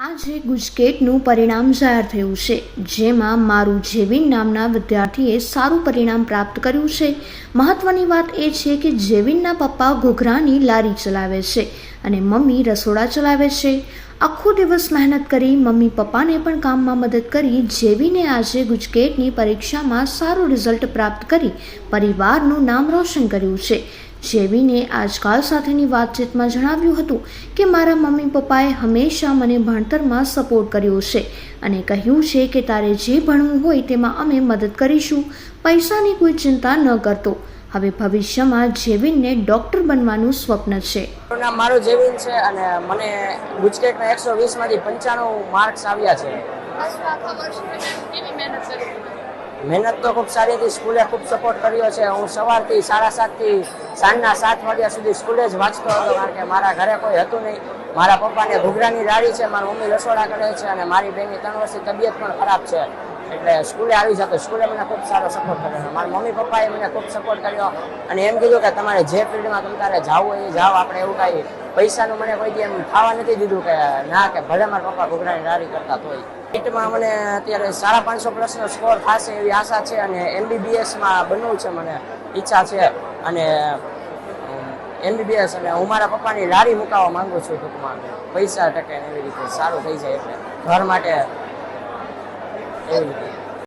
આજે ગુજકેટનું પરિણામ જાહેર થયું છે, જેમાં મારું જેવિન નામના વિદ્યાર્થીએ સારું પરિણામ પ્રાપ્ત કર્યું છે. મહત્વની વાત એ છે કે જેવિનના પપ્પા ઘૂઘરાની લારી ચલાવે છે અને મમ્મી રસોડા ચલાવે છે. આખો દિવસ મહેનત કરી મમ્મી પપ્પાને પણ કામમાં મદદ કરી જેવિને આજે ગુજકેટની પરીક્ષામાં સારું રિઝલ્ટ પ્રાપ્ત કરી પરિવારનું નામ રોશન કર્યું છે. જેવિને આજકાલ સાથેની વાતચીતમાં જણાવ્યું હતું કે મારા મમ્મી પપ્પાએ હંમેશા મને ભણતરમાં સપોર્ટ કર્યો છે અને કહ્યું છે કે તારે જે ભણવું હોય તેમાં અમે મદદ કરીશું. પૈસાની કોઈ ચિંતા ન કરતો. હવે ભવિષ્યમાં જેવિનને ડોક્ટર બનવાનું સ્વપ્ન છે. મારું જેવિન છે અને મને ગુજકેટમાં 120 માંથી 95 માર્ક્સ આવ્યા છે. મહેનત તો ખૂબ સારી હતી. સ્કૂલે ખૂબ સપોર્ટ કર્યો છે. હું સવારથી 7:30 થી સાંજના 7 વાગ્યા સુધી સ્કૂલે જ વાંચતો હતો, કારણ કે મારા ઘરે કોઈ હતું નહીં. મારા પપ્પાને ઘૂઘરાની લારી છે, મારી મમ્મી રસોડા કરે છે અને મારી બેનની 3 વર્ષની તબિયત પણ ખરાબ છે, એટલે સ્કૂલે આવી જતો. સ્કૂલે મને ખૂબ સારો સપોર્ટ કર્યો. મારા મમ્મી પપ્પાએ મને ખૂબ સપોર્ટ કર્યો અને એમ કીધું કે તમારે જે ફિલ્ડમાં તમારે જાવ હોય એ જાઓ, આપણે એવું કાંઈ પૈસાનું મને કોઈ એમ ખાવા નથી દીધું કે ના, કે ભલે મારા પપ્પા ઘૂઘરાની લારી કરતા તોય. નીટમાં મને અત્યારે 550+ સ્કોર થશે એવી આશા છે અને MBBSમાં બનવું છે, મને ઈચ્છા છે. અને MBBS અને હું મારા પપ્પાની લારી મુકાવવા માંગુ છું. ટૂંકમાં પૈસા ટકે એવી રીતે સારું થઈ જાય, એટલે ઘર માટે એવી રીતે.